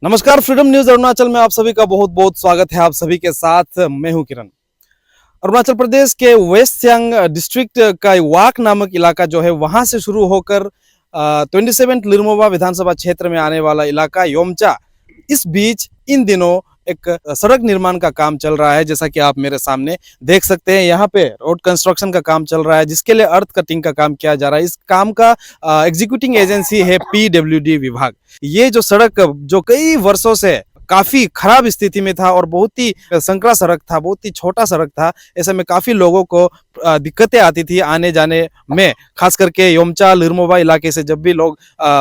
नमस्कार, freedom news Arunachal में आप सभी का बहुत बहुत स्वागत है। आप सभी के साथ मैं हूं किरण। अरुणाचल प्रदेश के वेस्ट सियांग डिस्ट्रिक्ट का वाक नामक इलाका जो है वहां से शुरू होकर 27 लिरमोबा विधानसभा क्षेत्र में आने वाला इलाका योमचा, इस बीच इन दिनों एक सड़क निर्माण का काम चल रहा है। जैसा कि आप मेरे सामने देख सकते हैं, यहाँ पे रोड कंस्ट्रक्शन का काम चल रहा है, जिसके लिए अर्थ कटिंग का काम किया जा रहा है। इस काम का एग्जीक्यूटिंग एजेंसी है पीडब्ल्यूडी विभाग। ये जो सड़क जो कई वर्षों से काफी खराब स्थिति में था और बहुत ही संकरा सड़क था, बहुत ही छोटा सड़क था। ऐसे में काफी लोगों को दिक्कतें आती थी आने जाने में, खास करके योमचा लिरमोबा इलाके से जब भी लोग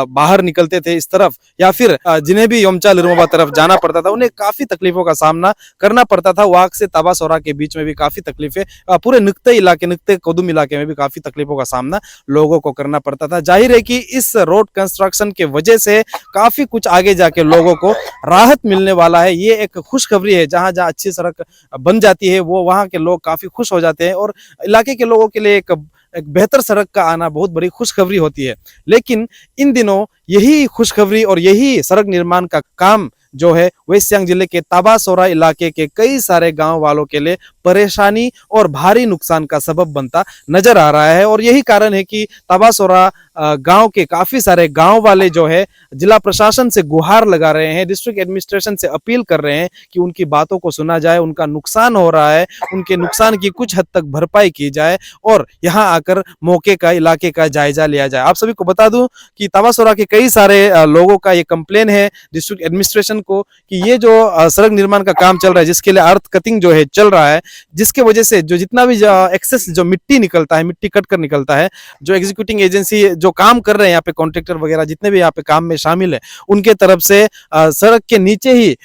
बाहर निकलते थे इस तरफ, या फिर जिन्हें भी योमचा लिरमोबा तरफ जाना पड़ता था, उन्हें काफी तकलीफों का सामना करना पड़ता था। वाक से तबासोरा के बीच में भी काफी तकलीफें, पूरे नुक्ते इलाके, नुक्ते कोदुम इलाके में भी काफी तकलीफों का सामना लोगों को करना पड़ता था। जाहिर है कि इस रोड कंस्ट्रक्शन के वजह से काफी कुछ आगे जाके लोगों को राहत मिलने वाला है। ये एक खुशखबरी है। जहां जहां अच्छी सड़क बन जाती है वो वहां के लोग काफी खुश हो जाते हैं और इलाके के लोगों के लिए एक बेहतर सड़क का आना बहुत बड़ी खुशखबरी होती है। लेकिन इन दिनों यही खुशखबरी और यही सड़क निर्माण का काम जो है वेस्ट सियांग जिले के तबासोरा इलाके के कई सारे गांव वालों के लिए परेशानी और भारी नुकसान का सबब बनता नजर आ रहा है। और यही कारण है कि तबासोरा गांव के काफी सारे गांव वाले जो है जिला प्रशासन से गुहार लगा रहे हैं, डिस्ट्रिक्ट एडमिनिस्ट्रेशन से अपील कर रहे हैं कि उनकी बातों को सुना जाए। उनका नुकसान हो रहा है, उनके नुकसान की कुछ हद तक भरपाई की जाए और यहाँ आकर मौके का, इलाके का जायजा लिया जाए। आप सभी को बता दूं कि तबासोरा के कई सारे लोगों का ये कंप्लेन है डिस्ट्रिक्ट एडमिनिस्ट्रेशन को कि ये जो सड़क निर्माण का काम चल रहा है, जिसके लिए अर्थ कटिंग जो है चल रहा है, जिसके वजह से जो जितना भी एक्सेस जो मिट्टी निकलता है, मिट्टी कट कर निकलता है, जो एग्जीक्यूटिंग एजेंसी जो काम कर रहे हैं यहाँ पे, कॉन्ट्रैक्टर वगैरह जितने भी यहाँ पे काम में शामिल है, उनके तरफ से सड़क के नीचे ही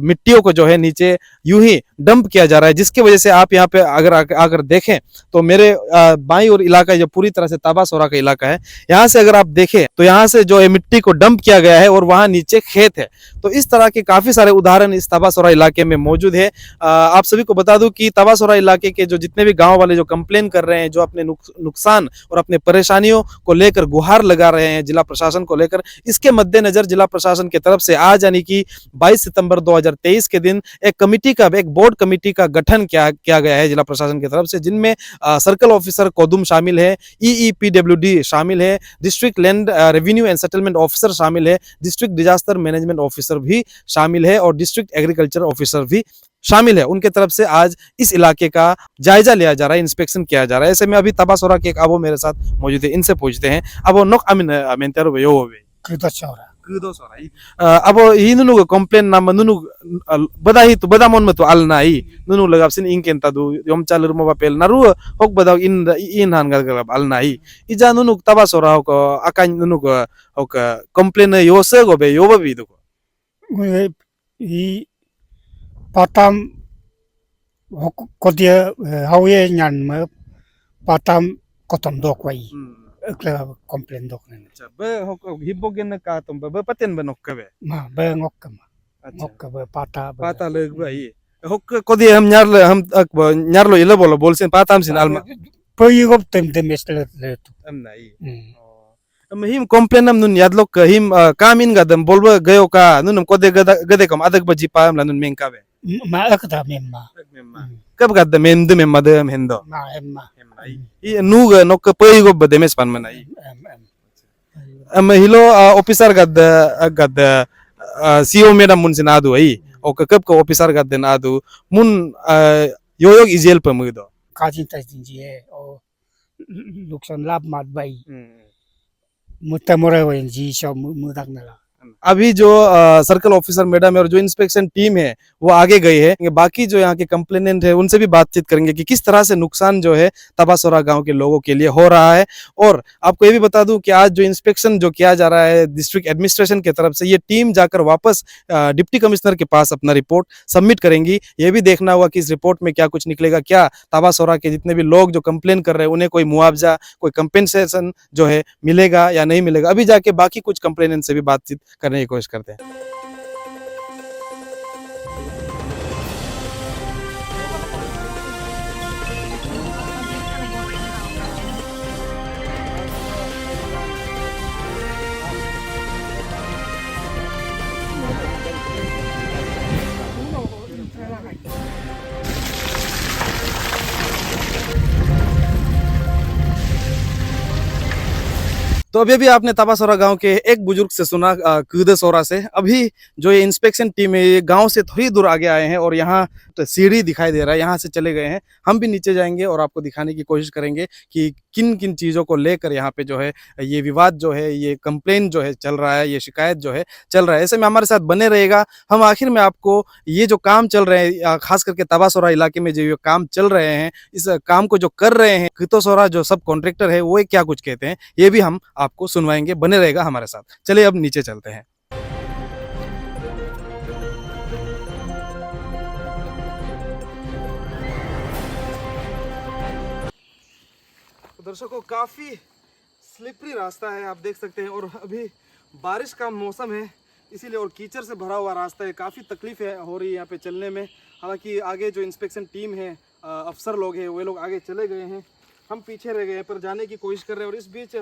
मिट्टियों को जो है नीचे यूं ही डंप किया जा रहा है। जिसकी वजह से आप यहाँ पे अगर देखें तो मेरे बाईं ओर इलाका जो पूरी तरह से तबासोरा का इलाका है, यहाँ से अगर आप देखें तो यहाँ से जो है मिट्टी को डंप किया गया है और वहां नीचे खेत है। तो इस तरह के काफी सारे उदाहरण इस तबासोरा इलाके में मौजूद है। आप सभी को बता दूं कि तबासोरा इलाके के जो जितने भी गांव वाले जो कंप्लेन कर रहे हैं, जो अपने नुकसान और अपने परेशानियों को लेकर गुहार लगा रहे हैं जिला प्रशासन को लेकर, इसके मद्देनजर जिला प्रशासन की तरफ से आज यानी कि 22 सितंबर 2023 के दिन एक बोर्ड कमेटी का गठन किया गया है जिला प्रशासन की तरफ से, जिनमें सर्कल ऑफिसर कोदुम शामिल है, ईईपीडब्ल्यूडी शामिल है, district land revenue and settlement officer शामिल है, डिस्ट्रिक्ट डिजास्टर मैनेजमेंट ऑफिसर भी शामिल है और डिस्ट्रिक्ट एग्रीकल्चर ऑफिसर भी शामिल है। उनके तरफ से आज इस इलाके का जायजा लिया जा रहा है, इंस्पेक्शन किया जा रहा है। ऐसे में अभी तबासोरा के एक अबो मेरे साथ मौजूद है, इनसे पूछते हैं। अबो नोक अमिन मेंटेरो यो होवे अब नुनु कंप्लेन नाम नुनु बदा ही तो बदा मन में तो अलना ही नुनु लगाव सिन इंकेन तादु योम चालर मोबा पेल नारु होक बदा इन हान गलब अलना ही इजा नुनु तबासोरा होक अकान नुनु होक कंप्लेन यो से गोबे यो बबी दु i patam kodia hauye nyan ma patam kotom dok wai ekla komplain dok ne अच्छा बे होक हिबोगेन का तुम बे पतेन बनोक कबे ma be ngok ka be पाता लग भाई होक कोदी हम न्यार लो इले बोलो बोल सिन पाताम सिन अलमा pe yigop tem estle le tu हम नहीं हम हिम कंप्लेन हम नुन याद लोग हिम कामिन गदम बोलबो गयो का नुन कोदे गदे कम अदक बजी पाम ला नुन में काबे ma ekda memma कब गद मेंद में मद हेंदो ma emma ई नुग नोक पई गो बदेमेस पान मनाई हम हिलो ऑफिसर गद सीओ मैडम मुन सिन आदु आई ओक कब को ऑफिसर गद नादु मुन योयोग इजेल पमुदो kajin ta jinji o lukson lab mat bai mutamore wen ji so mudak nala अभी जो सर्कल ऑफिसर मैडम है और जो इंस्पेक्शन टीम है वो आगे गई है। बाकी जो यहाँ के कंप्लेनेंट है उनसे भी बातचीत करेंगे कि किस तरह से नुकसान जो है तबासोरा गांव के लोगों के लिए हो रहा है। और आपको ये भी बता दूं कि आज जो इंस्पेक्शन जो किया जा रहा है डिस्ट्रिक्ट एडमिनिस्ट्रेशन की तरफ से, ये टीम जाकर वापस डिप्टी कमिश्नर के पास अपना रिपोर्ट सबमिट करेंगी। ये भी देखना होगा कि इस रिपोर्ट में क्या कुछ निकलेगा, क्या तबासोरा के जितने भी लोग जो कंप्लेन कर रहे हैं उन्हें कोई मुआवजा, कोई कंपेंसेशन जो है मिलेगा या नहीं मिलेगा। अभी जाके बाकी कुछ कंप्लेनेंट से भी बातचीत करने की कोशिश करते हैं। तो अभी आपने तबासोरा गांव के एक बुजुर्ग से सुना कुदसोरा से। अभी जो ये इंस्पेक्शन टीम है ये गांव से थोड़ी दूर आगे आए हैं और यहाँ तो सीढ़ी दिखाई दे रहा है, यहाँ से चले गए हैं। हम भी नीचे जाएंगे और आपको दिखाने की कोशिश करेंगे कि किन किन चीज़ों को लेकर यहाँ पे जो है ये विवाद जो है, ये कंप्लेन जो है चल रहा है, ये शिकायत जो है चल रहा है। ऐसे में हमारे साथ बने रहेगा। हम आखिर में आपको ये जो काम चल रहे हैं खास करके तबासोरा इलाके में जो ये काम चल रहे हैं, इस काम को जो कर रहे हैं कुदसोरा जो सब कॉन्ट्रैक्टर है वो क्या कुछ कहते हैं, ये भी हम आपको सुनवाएंगे। बने रहेगा हमारे साथ। चलिए अब नीचे चलते हैं। दर्शकों काफी स्लिपरी रास्ता है, आप देख सकते हैं। और अभी बारिश का मौसम है इसीलिए, और कीचड़ से भरा हुआ रास्ता है, काफ़ी तकलीफ है हो रही है यहाँ पे चलने में। हालांकि आगे जो इंस्पेक्शन टीम है, अफसर लोग हैं, वे लोग आगे चले गए हैं, हम पीछे रह गए हैं, पर जाने की कोशिश कर रहे हैं। और इस बीच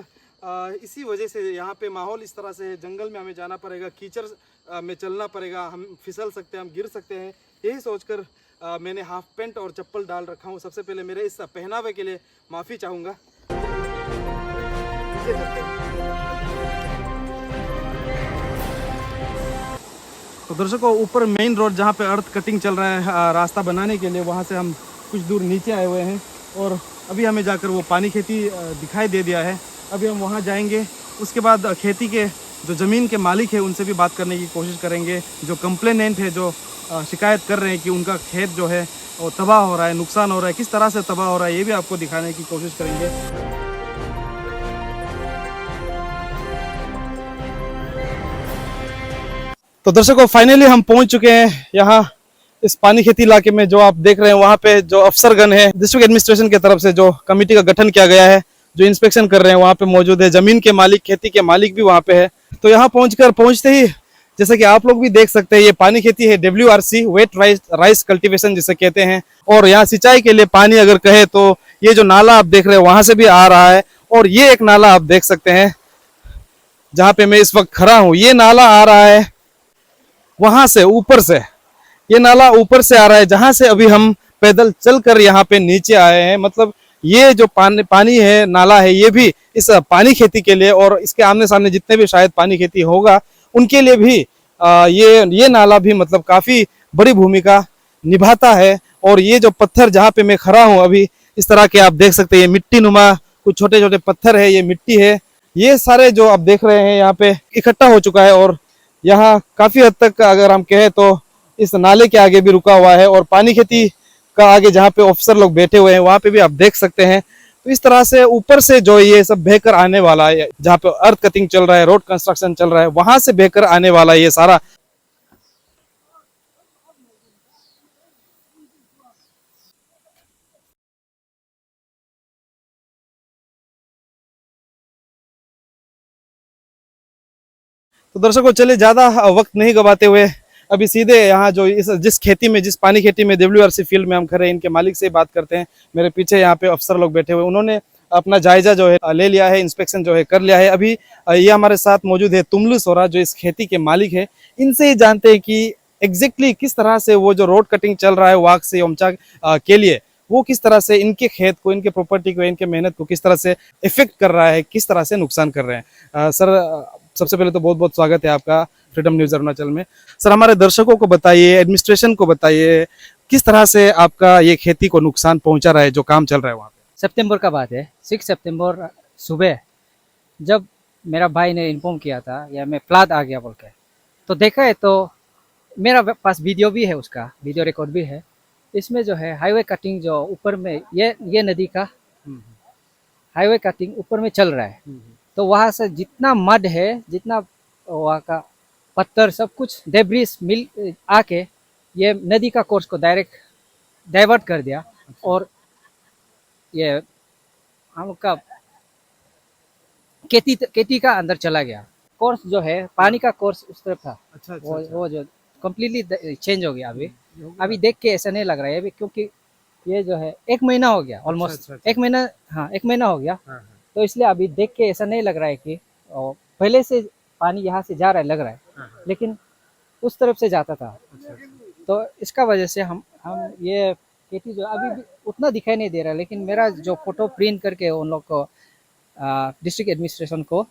इसी वजह से यहाँ पे माहौल इस तरह से है, जंगल में हमें जाना पड़ेगा, कीचड़ में चलना पड़ेगा, हम फिसल सकते हैं, हम गिर सकते हैं। यही सोचकर मैंने हाफ पैंट और चप्पल डाल रखा हूँ। सबसे पहले मेरे इस पहनावे के लिए माफ़ी चाहूँगा। तो दर्शकों ऊपर मेन रोड जहाँ पे अर्थ कटिंग चल रहा है रास्ता बनाने के लिए, वहाँ से हम कुछ दूर नीचे आए हुए हैं और अभी हमें जाकर वो पानी खेती दिखाई दे दिया है। अभी हम वहाँ जाएंगे, उसके बाद खेती के जो ज़मीन के मालिक है उनसे भी बात करने की कोशिश करेंगे। जो कंप्लेनेंट है, जो शिकायत कर रहे हैं कि उनका खेत जो है वो तबाह हो रहा है, नुकसान हो रहा है, किस तरह से तबाह हो रहा है, ये भी आपको दिखाने की कोशिश करेंगे। तो दर्शकों फाइनली हम पहुंच चुके हैं यहाँ इस पानी खेती इलाके में। जो आप देख रहे हैं वहाँ पे जो अफसरगण है डिस्ट्रिक्ट एडमिनिस्ट्रेशन की तरफ से जो कमेटी का गठन किया गया है, जो इंस्पेक्शन कर रहे हैं वहाँ पे मौजूद है। जमीन के मालिक, खेती के मालिक भी वहाँ पे है। तो यहाँ पहुँचते ही जैसे कि आप लोग भी देख सकते हैं, ये पानी खेती है WRC, वेट राइस कल्टीवेशन जिसे कहते हैं। और यहाँ सिंचाई के लिए पानी अगर कहे तो ये जो नाला आप देख रहे हैं वहां से भी आ रहा है। और ये एक नाला आप देख सकते हैं जहाँ पे मैं इस वक्त खड़ा हूँ, ये नाला आ रहा है वहां से, ऊपर से। ये नाला ऊपर से आ रहा है जहां से अभी हम पैदल चलकर यहाँ पे नीचे आए हैं। मतलब ये जो पानी है, नाला है, ये भी इस पानी खेती के लिए और इसके आमने सामने जितने भी शायद पानी खेती होगा उनके लिए भी ये नाला भी मतलब काफी बड़ी भूमिका निभाता है। और ये जो पत्थर जहाँ पे मैं खड़ा हूँ अभी, इस तरह के आप देख सकते हैं, ये मिट्टी नुमा कुछ छोटे छोटे पत्थर है, ये मिट्टी है, ये सारे जो आप देख रहे हैं यहाँ पे इकट्ठा हो चुका है। और यहाँ काफी हद तक अगर हम कहें तो इस नाले के आगे भी रुका हुआ है। और पानी खेती का आगे जहाँ पे ऑफिसर लोग बैठे हुए हैं वहां पे भी आप देख सकते हैं। तो इस तरह से ऊपर से जो ये सब बहकर आने वाला है, जहाँ पे अर्थ कटिंग चल रहा है, रोड कंस्ट्रक्शन चल रहा है, वहां से बहकर आने वाला ये सारा तो दर्शकों चलिए ज्यादा वक्त नहीं गवाते हुए अभी सीधे यहाँ जो जिस खेती में, जिस पानी खेती में WRC फील्ड में हम खड़े हैं, इनके मालिक से बात करते हैं। मेरे पीछे यहाँ पे अफसर लोग बैठे हुए, उन्होंने अपना जायजा जो है ले लिया है, इंस्पेक्शन जो है कर लिया है। अभी ये हमारे साथ मौजूद है तुमलू सोरा, जो इस खेती के मालिक है। इनसे ही जानते हैं कि एग्जैक्टली किस तरह से वो जो रोड कटिंग चल रहा है वाक से ओमचा के लिए, वो किस तरह से इनके खेत को, इनके प्रॉपर्टी को, इनके मेहनत को किस तरह से इफेक्ट कर रहा है, किस तरह से नुकसान कर रहे हैं। सर सबसे पहले तो बहुत बहुत स्वागत है आपका फ्रीडम न्यूज अरुणाचल में। सर हमारे दर्शकों को बताइए, एडमिनिस्ट्रेशन को बताइए, किस तरह से आपका ये खेती को नुकसान पहुंचा रहा है जो काम चल रहा है वहाँ पे। सितंबर का बात है, 6 सितंबर सुबह जब मेरा भाई ने इन्फॉर्म किया था या मैं फ्लड आ गया बोल के, तो देखा है तो मेरा पास वीडियो भी है, उसका वीडियो रिकॉर्ड भी है। इसमें जो है हाईवे कटिंग जो ऊपर में ये नदी का हाईवे कटिंग ऊपर में चल रहा है। तो वहाँ से जितना मड है, जितना वहाँ का पत्थर, सब कुछ डेब्रिस मिल आके ये नदी का कोर्स को डायरेक्ट डाइवर्ट कर दिया। और ये हम लोग का खेती का अंदर चला गया। कोर्स जो है पानी का कोर्स उस तरफ था। अच्छा, वो जो कम्प्लीटली चेंज हो गया। अभी देख के ऐसा नहीं लग रहा है अभी, क्योंकि ये जो है 1 महीना हो गया ऑलमोस्ट। 1 महीना, हाँ 1 महीना हो गया। तो इसलिए अभी देख के ऐसा नहीं लग रहा है कि पहले से पानी यहाँ से जा रहा है, लग रहा है, लेकिन उस तरफ से जाता था। तो इसका वजह से हम ये खेती जो अभी भी उतना दिखाई नहीं दे रहा है। लेकिन मेरा जो फोटो प्रिंट करके उन लोग को डिस्ट्रिक्ट एडमिनिस्ट्रेशन को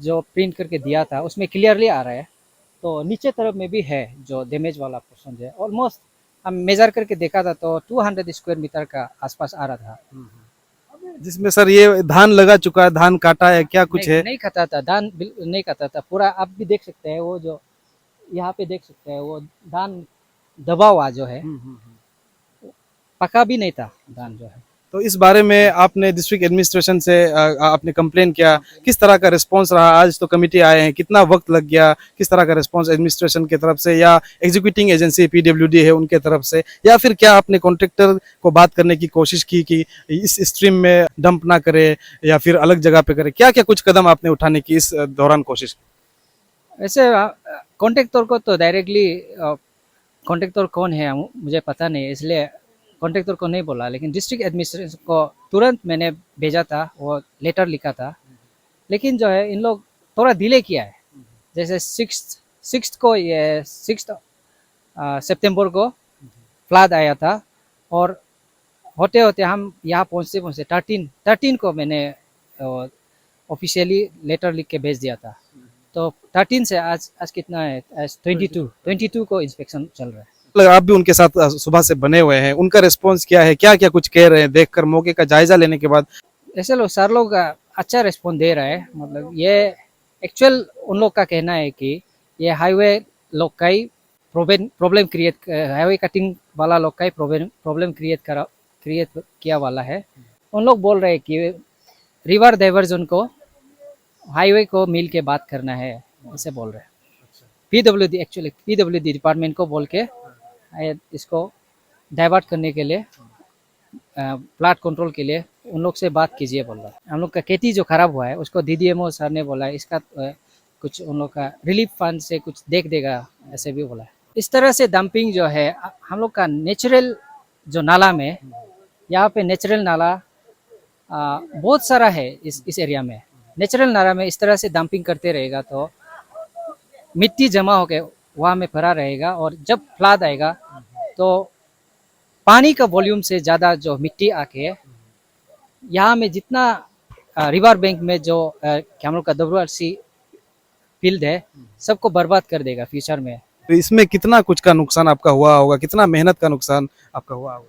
जो प्रिंट करके दिया था उसमें क्लियरली आ रहा है। तो नीचे तरफ में भी है जो डैमेज वाला पोर्शन है, ऑलमोस्ट हम मेजर करके देखा था तो 200 स्क्वायर मीटर का आसपास आ रहा था। जिसमें सर ये धान लगा चुका है, धान काटा है, क्या कुछ है? नहीं खाता था धान, बिल्कुल नहीं खाता था। पूरा आप भी देख सकते हैं, वो जो यहाँ पे देख सकते हैं वो धान दबा हुआ जो है, पका भी नहीं था धान जो है। तो इस बारे में आपने डिस्ट्रिक्ट एडमिनिस्ट्रेशन से आपने कंप्लेन किया, किस तरह का रिस्पांस रहा? आज तो कमेटी आए हैं, कितना वक्त लग गया? किस तरह का रिस्पांस एडमिनिस्ट्रेशन की तरफ से या एग्जीक्यूटिंग एजेंसी पीडब्ल्यूडी है उनके तरफ से, या फिर क्या आपने कॉन्ट्रैक्टर को बात करने की कोशिश की कि इस स्ट्रीम में डंप ना करे या फिर अलग जगह पे करे? क्या क्या कुछ कदम आपने उठाने की इस दौरान कोशिश की? वैसे कॉन्ट्रैक्टर को तो डायरेक्टली, कॉन्ट्रैक्टर कौन है मुझे पता नहीं, इसलिए कॉन्ट्रैक्टर को नहीं बोला, लेकिन डिस्ट्रिक्ट एडमिनिस्ट्रेशन को तुरंत मैंने भेजा था, वो लेटर लिखा था। लेकिन जो है इन लोग थोड़ा डिले किया है। जैसे सिक्स को, ये 6 सितंबर को फ्लड आया था, और होते होते हम यहाँ पहुँचते पहुँचते 13 को मैंने ऑफिशियली लेटर लिख के भेज दिया था। तो 13 से आज कितना है, आज 22 को इंस्पेक्शन चल रहा है। आप भी उनके साथ सुबह से बने हुए हैं, उनका रिस्पांस क्या है, क्या क्या कुछ कह रहे हैं देखकर, मौके का जायजा लेने के बाद? ऐसे लोग सर लोग अच्छा रिस्पॉन्स दे रहा है। मतलब ये एक्चुअल उन लोग का कहना है कि ये हाईवे लोग का ही प्रॉब्लम क्रिएट, हाईवे कटिंग वाला लोग का ही प्रॉब्लम क्रिएट किया वाला है। उन लोग बोल रहे हैं कि रिवर डाइवर्जन को हाईवे को मिल के बात करना है, ऐसे बोल रहे हैं। पीडब्ल्यूडी, एक्चुअली पीडब्ल्यूडी डिपार्टमेंट को बोल के इसको डाइवर्ट करने के लिए, प्लाट कंट्रोल के लिए उन लोग से बात कीजिए बोल रहा है। हम लोग का खेती जो खराब हुआ है उसको डीडीएमओ सर ने बोला है, इसका कुछ उन लोग का रिलीफ फंड से कुछ देख देगा, ऐसे भी बोला है। इस तरह से डंपिंग जो है हम लोग का नेचुरल जो नाला में, यहाँ पे नेचुरल नाला बहुत सारा है इस एरिया में। नेचुरल नाला में इस तरह से डंपिंग करते रहेगा तो मिट्टी जमा होकर वहाँ में भरा रहेगा, और जब फ्लड आएगा तो पानी का वॉल्यूम से ज़्यादा जो मिट्टी आके यहाँ में जितना रिवर बैंक में जो हम लोग का WRC फील्ड है सबको बर्बाद कर देगा फ्यूचर में। तो इसमें कितना कुछ का नुकसान आपका हुआ होगा, कितना मेहनत का नुकसान आपका हुआ होगा?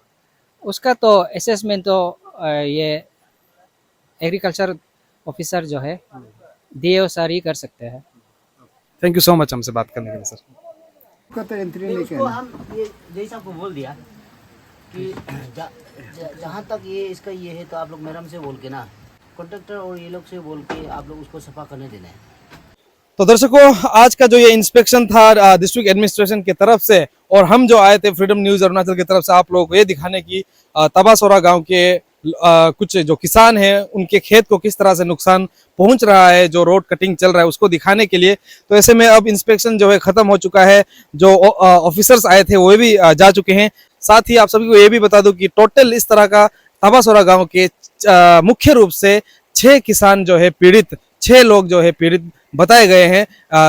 उसका तो असेसमेंट तो ये एग्रीकल्चर ऑफिसर जो है DO सर ही कर सकते हैं। थैंक यू सो मच हमसे बात करने के लिए सर। को तो एंट्री नहीं उसको करना। हम ये जैसे आपको बोल दिया कि जहाँ तक ये इसका ये है तो आप लोग मैडम से बोल के ना, कॉन्ट्रैक्टर और ये लोग से बोल के आप लोग उसको सफा करने देना है। तो दर्शकों, आज का जो ये इंस्पेक्शन था डिस्ट्रिक्ट एडमिनिस्ट्रेशन की तरफ से, और हम जो आए थे फ्रीडम न्यूज अरुणाचल की तरफ से आप लोगों को ये दिखाने की तबासोरा गांव के कुछ जो किसान हैं उनके खेत को किस तरह से नुकसान पहुंच रहा है, जो रोड कटिंग चल रहा है उसको दिखाने के लिए। तो ऐसे में अब इंस्पेक्शन जो है खत्म हो चुका है, जो ऑफिसर्स आए थे वो भी जा चुके हैं। साथ ही आप सभी को ये भी बता दूं कि टोटल इस तरह का तबासोरा गांव के मुख्य रूप से 6 किसान जो है पीड़ित, 6 लोग जो है पीड़ित बताए गए हैं,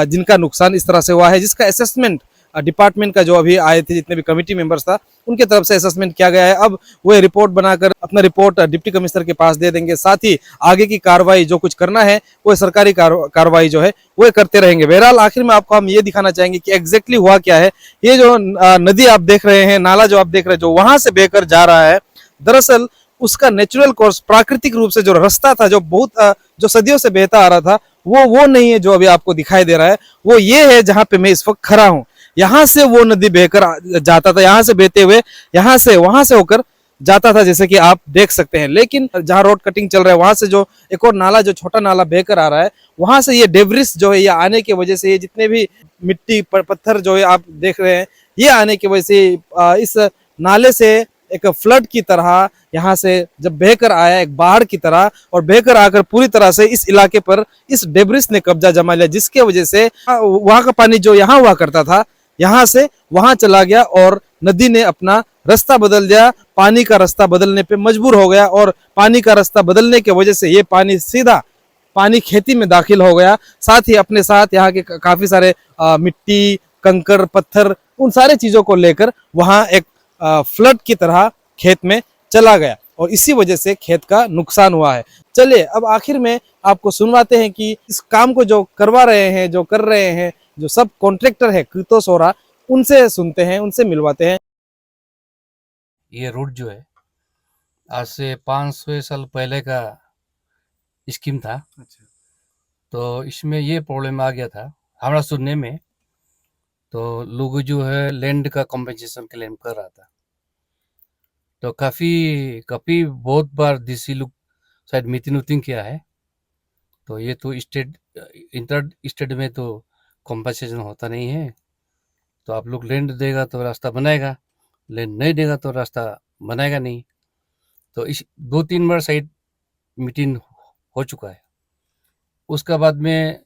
जिनका नुकसान इस तरह से हुआ है, जिसका असेसमेंट डिपार्टमेंट का जो अभी आए थे जितने भी कमेटी मेंबर्स था उनके तरफ से असेसमेंट किया गया है। अब वो रिपोर्ट बनाकर अपना रिपोर्ट डिप्टी कमिश्नर के पास दे देंगे। साथ ही आगे की कार्रवाई जो कुछ करना है वो सरकारी कार्रवाई जो है वो करते रहेंगे। बहरहाल आखिर में आपको हम ये दिखाना चाहेंगे कि एग्जैक्टली हुआ क्या है। ये जो नदी आप देख रहे हैं, नाला जो आप देख रहे हैं जो वहां से बहकर जा रहा है, दरअसल उसका नेचुरल कोर्स, प्राकृतिक रूप से जो रास्ता था जो बहुत जो सदियों से बहता आ रहा था वो नहीं है जो अभी आपको दिखाई दे रहा है। वो ये है जहाँ पे मैं इस वक्त खड़ा हूँ। यहाँ से वो नदी बहकर जाता था, यहाँ से बहते हुए यहाँ से वहां से होकर जाता था, जैसे कि आप देख सकते हैं। लेकिन जहाँ रोड कटिंग चल रहा है वहां से जो एक और नाला, जो छोटा नाला बहकर आ रहा है, वहां से ये डेब्रिस जो है ये आने की वजह से, ये जितने भी मिट्टी पत्थर जो है आप देख रहे हैं, ये आने की वजह से इस नाले से एक फ्लड की तरह यहाँ से जब बहकर आया, एक बाढ़ की तरह, और बहकर आकर पूरी तरह से इस इलाके पर इस डेब्रिस ने कब्जा जमा लिया, जिसके वजह से वहां का पानी जो यहाँ हुआ करता था यहाँ से वहां चला गया और नदी ने अपना रास्ता बदल दिया। पानी का रास्ता बदलने पे मजबूर हो गया, और पानी का रास्ता बदलने की वजह से ये पानी सीधा पानी खेती में दाखिल हो गया। साथ ही अपने साथ यहाँ के काफी सारे मिट्टी, कंकड़, पत्थर, उन सारे चीजों को लेकर वहां एक फ्लड की तरह खेत में चला गया। और इसी वजह से खेत का नुकसान हुआ है। चलिए अब आखिर में आपको सुनवाते हैं कि इस काम को जो करवा रहे हैं, जो कर रहे हैं, जो सब कॉन्ट्रैक्टर है कृतो सोरा, उनसे सुनते हैं, उनसे मिलवाते हैं। ये रूट जो है आज से 500 साल पहले का स्कीम था। तो इसमें ये प्रॉब्लम आ गया था हमारा सुनने में। तो लोग जो है लैंड का कॉम्पेंसेशन क्लेम कर रहा था। तो काफ़ी काफ़ी बहुत बार डीसी लोग शायद मीटिंग उटिंग किया है। तो ये तो स्टेट इंटर स्टेट में तो कॉम्पेंसेशन होता नहीं है। तो आप लोग लैंड देगा तो रास्ता बनाएगा, लैंड नहीं देगा तो रास्ता बनाएगा नहीं। तो इस 2-3 बार शायद मीटिंग हो चुका है। उसका बाद में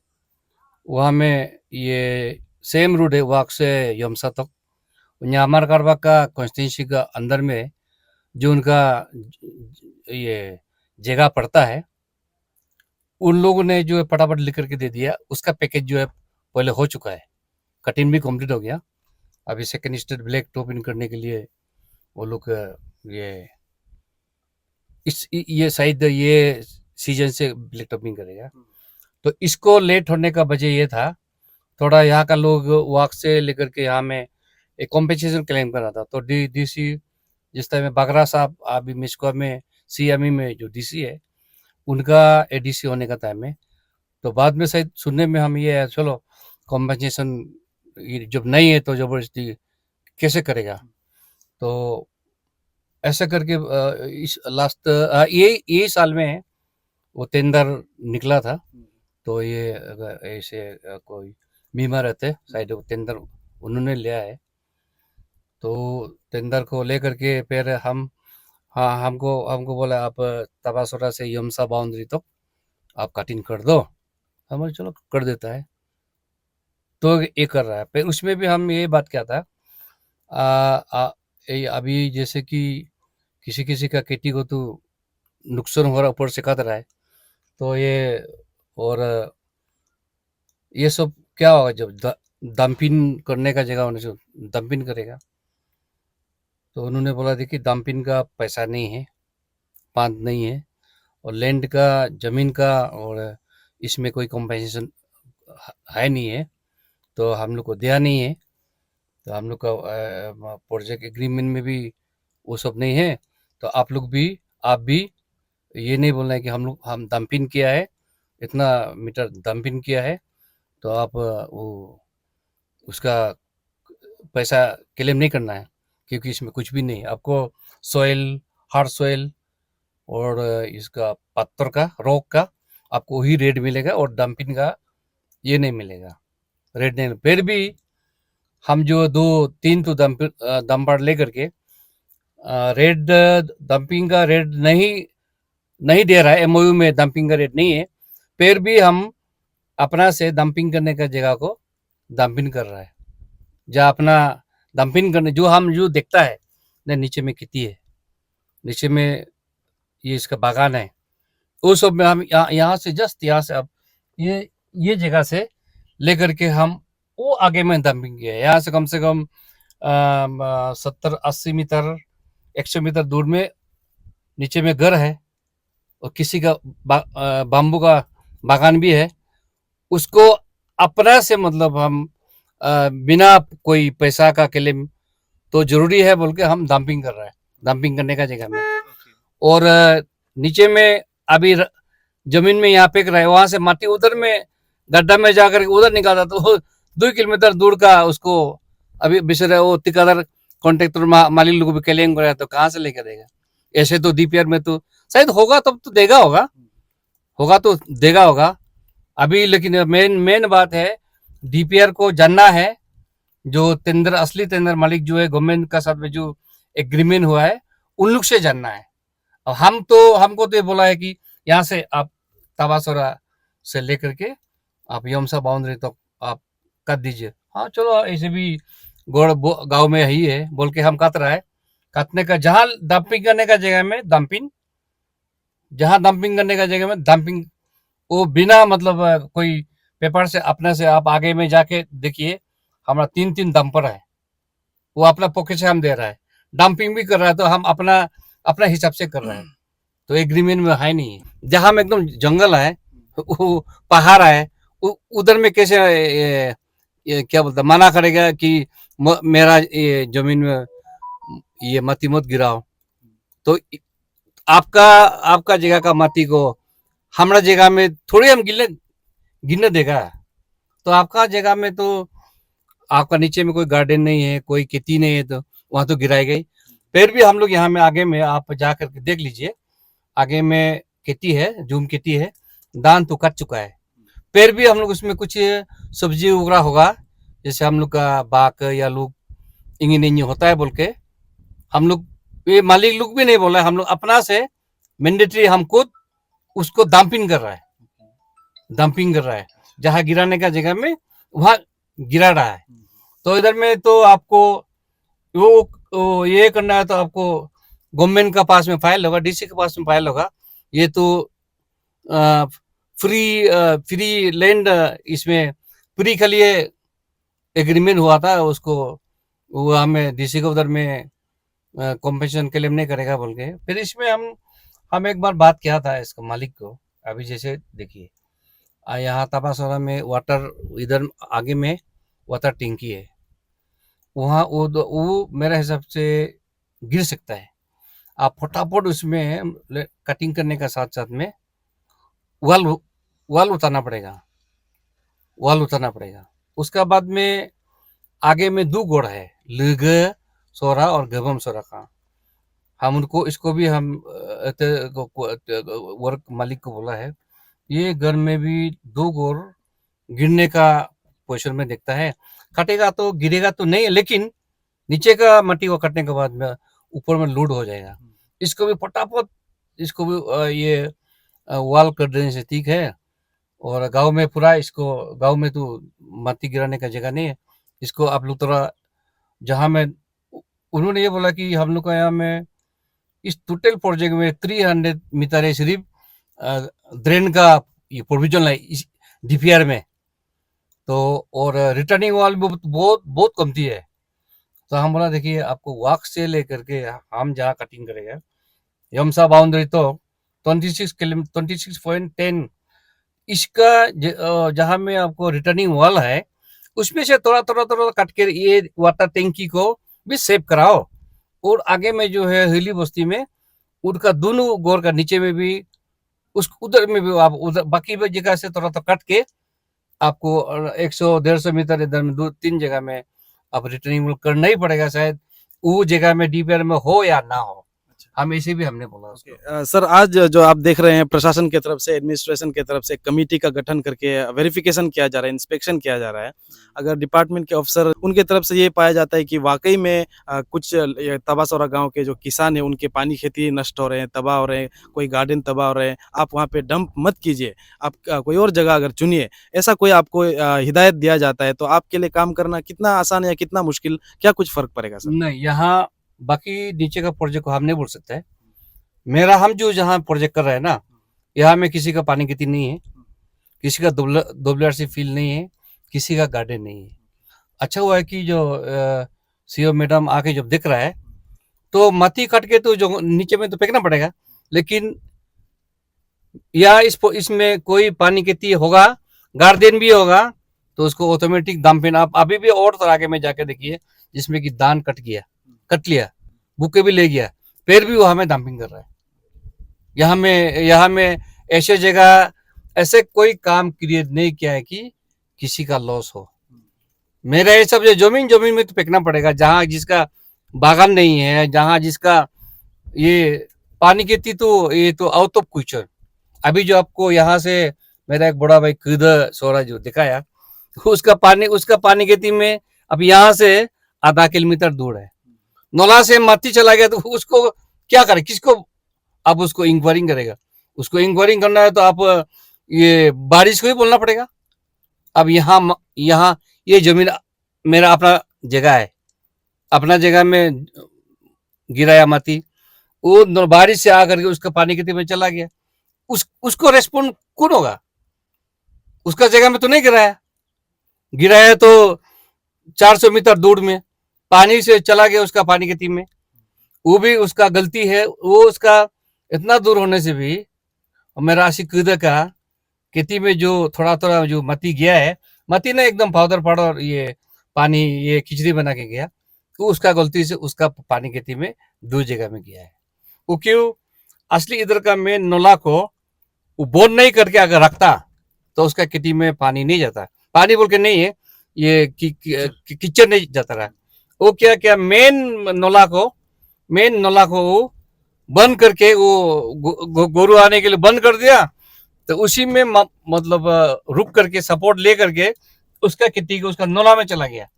वहाँ में ये सेम रूट है वाक से यमसा तक। न्यामार कारवा का कॉन्स्टिट्यूंसी का अंदर में जो उनका ये जगह पड़ता है, उन लोगों ने जो है फटाफट लिख करके दे दिया। उसका पैकेज जो है पहले हो चुका है, कटिंग भी कंप्लीट हो गया। अभी second state black top in करने के लिए वो लोग ये ये शायद ये सीजन से ब्लैक टॉपिंग करेगा। तो इसको लेट होने का वजह ये था, थोड़ा यहाँ का लोग वाक से लेकर के यहाँ में एक कॉम्पेंसेशन क्लेम कर रहा था। तो डीसी जिस टाइम में बागरा साहब अभी मिसको में सीएमई में जो डीसी है उनका एडीसी होने का टाइम है। तो बाद में शायद सुनने में हम ये है चलो कॉम्पेंसेशन जब नहीं है तो जबरदस्ती कैसे करेगा। तो ऐसा करके इस लास्ट ये साल में वो टेंडर निकला था। तो ये अगर ऐसे कोई बीमार रहते शायद वो टेंडर उन्होंने लिया है। तो टेंडर को लेकर के फिर हम हाँ हमको बोला आप तबासुरा से यमसा बाउंड्री तक आप कटिंग कर दो। हमारे चलो कर देता है। तो ये कर रहा है। फिर उसमें भी हम ये बात क्या था ये अभी जैसे कि किसी किसी का खेती को तो नुकसान हो रहा ऊपर से काट रहा है। तो ये और ये सब क्या होगा जब डंपिंग करने का जगह होने से डंपिंग करेगा। तो उन्होंने बोला देखिए डंपिंग का पैसा नहीं है, बांध नहीं है, और लैंड का ज़मीन का और इसमें कोई कॉम्पेंसेशन है नहीं है। तो हम लोग को दिया नहीं है। तो हम लोग का प्रोजेक्ट एग्रीमेंट में भी वो सब नहीं है। तो आप भी ये नहीं बोलना है कि हम डंपिंग किया है, इतना मीटर डंपिंग किया है। तो आप वो उसका पैसा क्लेम नहीं करना है, क्योंकि इसमें कुछ भी नहीं है। आपको सॉइल, हार्ड सॉइल और इसका पत्थर का रॉक का आपको वही रेट मिलेगा, और डंपिंग का ये नहीं मिलेगा, रेट नहीं। फिर भी हम जो 2-3 तो डंपर ले करके रेट डंपिंग का रेट नहीं दे रहा है। एमओयू में डंपिंग का रेट नहीं है, फिर भी हम अपना से डंपिंग करने का जगह को डंपिंग कर रहा है। जहाँ अपना डंपिंग करने जो देखता है ना, नीचे में खेती है, नीचे में ये इसका बागान है, वो सब में हम यहाँ से जस्ट यहाँ से अब ये जगह से लेकर के हम वो आगे में डंपिंग किया है। यहाँ से कम 70-80 मीटर 100 मीटर दूर में नीचे में घर है, और किसी का बाम्बू का बागान भी है। उसको अपना से मतलब हम बिना कोई पैसा का क्लेम तो जरूरी है बोल के हम डंपिंग कर रहा है, डंपिंग करने का जगह में। और नीचे में अभी जमीन में यहाँ फेंक रहा है, वहां से माटी उधर में गड्ढा में जाकर उधर निकाला। तो 2 किलोमीटर दूर का उसको अभी बिसर वो ठेकेदार कॉन्ट्रैक्टर मालिक लोग भी क्लेम कर रहा है। तो कहाँ से लेकर देगा? ऐसे तो डीपीआर में तो शायद होगा तब तो देगा होगा अभी। लेकिन मेन बात है डीपीआर को जानना है, जो टेंडर असली टेंडर मालिक जो है गवर्नमेंट का साथ में जो एग्रीमेंट हुआ है उन लोग से जानना है। अब हमको तो ये बोला है कि यहाँ से आप तबासुरा से लेकर के आप यमसा बाउंड्री तक आप काट दीजिए। हाँ चलो, ऐसे भी गांव में ही है बोल के हम काट रहा है। काटने का जहाँ डंपिंग करने का जगह में डंपिंग, जहाँ डंपिंग करने का जगह में डंपिंग, वो बिना मतलब कोई पेपर से अपने से आप आगे में जाके देखिए, हमारा 3 डंपर है, वो अपना पॉकेट से हम दे रहा है, डंपिंग भी कर रहा है। तो हम अपना अपना हिसाब से कर रहा है, तो एग्रीमेंट में है नहीं। जहाँ में एकदम जंगल है, वो पहाड़ है, उधर में कैसे ये क्या बोलता मना करेगा कि मेरा ये जमीन में ये मती मत गिराओ। तो आपका आपका जगह का माटी को हमारा जगह में थोड़ी हम गिरने देगा। तो आपका जगह में तो आपका नीचे में कोई गार्डन नहीं है, कोई खेती नहीं है, तो वहां तो गिराई गई। फिर भी हम लोग यहाँ में आगे में आप जा करके देख लीजिए, आगे में खेती है, जूम खेती है, धान तो कट चुका है। फिर भी हम लोग उसमें कुछ सब्जी उग रहा होगा, जैसे हम लोग का बाग या लोग इंगी नहीं होता है बोल के हम लोग, ये मालिक लोग भी नहीं बोल रहे, हम लोग अपना से मैंडेटरी हम खुद उसको डंपिंग कर रहा है, डंपिंग कर रहा है। जहाँ गिराने का जगह में वहां गिरा रहा है। तो इधर में तो आपको वो ये करना है, तो आपको गवर्नमेंट का पास में फाइल होगा, डीसी के पास में फाइल होगा। ये तो फ्री लैंड, इसमें फ्री के लिए एग्रीमेंट हुआ था, उसको वो हमें डीसी को उधर में कॉम्पेंसेशन क्लेम नहीं करेगा बोल के। फिर इसमें हम एक बार बात किया था इसका मालिक को। अभी जैसे देखिए यहाँ तबासोरा में वाटर, इधर आगे में वाटर टैंकी है, वहाँ वो मेरे हिसाब से गिर सकता है। आप फटाफट उसमें कटिंग करने का साथ साथ में वाल उतारना पड़ेगा, वाल उतारना पड़ेगा। उसका बाद में आगे में 2 गोड़ है, लग सोरा और गबम सोरा का। हम उनको इसको भी हम वर्क मालिक को बोला है, ये घर में भी 2 गोड़ गिरने का पोजिशन में देखता है। कटेगा तो गिरेगा तो नहीं, लेकिन नीचे का मट्टी को कटने के बाद में ऊपर में लोड हो जाएगा। इसको भी फटाफट इसको भी ये वाल कर देने से ठीक है। और गांव में पूरा इसको, गांव में तो मट्टी गिराने का जगह नहीं है, इसको आप लोग थोड़ा जहाँ में उन्होंने ये बोला कि हम लोग का यहाँ में इस टोटल प्रोजेक्ट में 300 मीटर है सिर्फ ड्रेन का ये प्रोविजन है इस डीपीआर में। तो और रिटर्निंग वाल भी बहुत बहुत कमती है। तो हम बोला देखिए आपको वाक से लेकर के हम जहाँ कटिंग करेगा यमसा बाउंड्री तो 26.10 इसका जहाँ में आपको रिटर्निंग वॉल है, उसमें से थोड़ा थोड़ा थोड़ा काट के ये वाटर टैंकी को भी सेव कराओ। और आगे में जो है हिली बस्ती में उनका दोनों गोर का नीचे में भी उस उधर में भी आप उधर बाकी जगह से थोड़ा काट के आपको 100-150 मीटर इधर में 2-3 जगह में आप रिटर्निंग करना ही पड़ेगा, शायद वो जगह में डीपीआर में हो या ना हो। हम ऐसे भी हमने बोला उसको। सर आज जो आप देख रहे हैं प्रशासन की तरफ से, एडमिनिस्ट्रेशन की तरफ से कमेटी का गठन करके वेरिफिकेशन किया जा रहा है, इंस्पेक्शन किया जा रहा है। अगर डिपार्टमेंट के अफसर उनके तरफ से ये पाया जाता है कि वाकई में कुछ तबासोरा गांव के जो किसान हैं उनके पानी खेती नष्ट हो रहे हैं, तबाह हो रहे हैं, कोई गार्डन तबाह हो रहे हैं, आप वहाँ पे डंप मत कीजिए, आप कोई और जगह अगर चुनिए, ऐसा कोई आपको हिदायत दिया जाता है तो आपके लिए काम करना कितना आसान या कितना मुश्किल, क्या कुछ फर्क पड़ेगा सर? नहीं, यहाँ बाकी नीचे का प्रोजेक्ट को हम नहीं बोल सकते है। मेरा हम जो जहाँ प्रोजेक्ट कर रहे हैं ना, यहाँ में किसी का पानी खेती नहीं है, किसी का दुबलारसी फील्ड नहीं है, किसी का गार्डन नहीं है। अच्छा हुआ है कि जो सीओ मैडम आके जब देख रहा है तो मती काट के तो जो नीचे में तो फेंकना पड़ेगा, लेकिन या इसमें कोई पानी खेती होगा, गार्डन भी होगा, तो उसको ऑटोमेटिक डंपिंग आप अभी भी और तो आगे में जाके देखिए जिसमें कि धान कट लिया, बुके भी ले गया, फिर भी वो हमें डंपिंग कर रहा है। यहाँ में ऐसे जगह ऐसे कोई काम क्रिएट नहीं किया है कि किसी का लॉस हो। मेरा ये सब जमीन में तो फेंकना पड़ेगा, जहाँ जिसका बागान नहीं है, जहाँ जिसका ये पानी खेती, तो ये तो आउट ऑफ क्वेश्चन। अभी जो आपको यहाँ से मेरा एक बड़ा भाई खुद सोरा जो दिखाया, उसका पानी खेती में अब यहाँ से आधा किलोमीटर दूर है, नौला से मत्ती चला गया, तो उसको क्या करे, किसको आप उसको इंक्वायरिंग करेगा? उसको इंक्वायरिंग करना है तो आप ये बारिश को ही बोलना पड़ेगा। अब यहाँ ये जमीन मेरा अपना जगह है, अपना जगह में गिराया माती, वो बारिश से आकर के उसका पानी खेती में चला गया, उसको रेस्पॉन्ड कौन होगा? उसका जगह में तो नहीं गिराया तो 400 मीटर दूर में पानी से चला गया उसका पानी खेती में, वो भी उसका गलती है। वो उसका इतना दूर होने से भी मेरा आशिक कुदा का खेती में जो थोड़ा थोड़ा जो मती गया है, मती ने एकदम पाउडर पाउडर ये पानी ये खिचड़ी बना के गया, तो उसका गलती से उसका पानी खेती में दो जगह में गया है। वो क्यों? असली इधर का मेन नोला को वो बोन नहीं करके अगर रखता तो उसका खेती में पानी नहीं जाता। पानी बोल के नहीं है, ये किचन नहीं जाता रहा। वो क्या क्या मेन नोला को वो बंद करके वो गोरू आने के लिए बंद कर दिया, तो उसी में मतलब रुक करके सपोर्ट ले करके उसका खेती को उसका नोला में चला गया।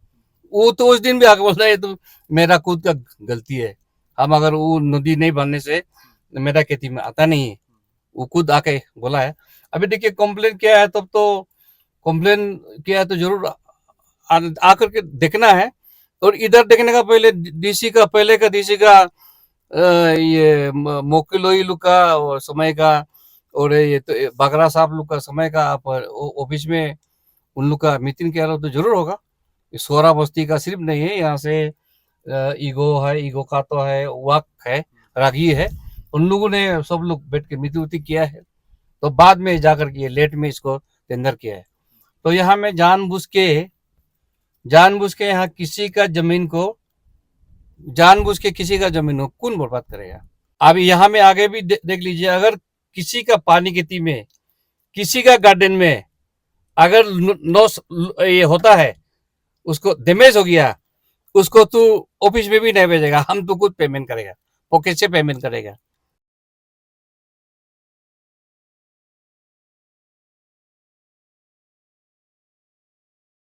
वो तो उस दिन भी आके बोल रहा है तो मेरा खुद का गलती है, हम अगर वो नदी नहीं बनने से मेरा खेती में आता नहीं है, वो खुद आके बोला है। अभी देखिए कंप्लेन किया है, तब तो कंप्लेन किया है तो जरूर आकर के देखना है। और इधर देखने का पहले डीसी का ये मोकिल लोग का और समय का और ये तो बागरा साहब लोग का समय का आप ऑफिस में उन लोग का मीटिंग किया रहा तो जरूर होगा। सोरा बस्ती का सिर्फ नहीं है, यहाँ से ईगो का तो है, वाक है, रागी है, उन लोगों ने सब लोग बैठ के मीटिंग किया है। तो बाद में जाकर के लेट में इसको टेंडर किया है। तो यहाँ में जानबूझ के यहाँ किसी का जमीन को कौन बर्बाद करेगा? अब यहाँ में आगे भी देख लीजिए, अगर किसी का पानी खेती में, किसी का गार्डन में अगर ये होता है, उसको डैमेज हो गया, उसको तू ऑफिस में भी नहीं भेजेगा, हम तो खुद पेमेंट करेगा, पॉकेट से पेमेंट करेगा।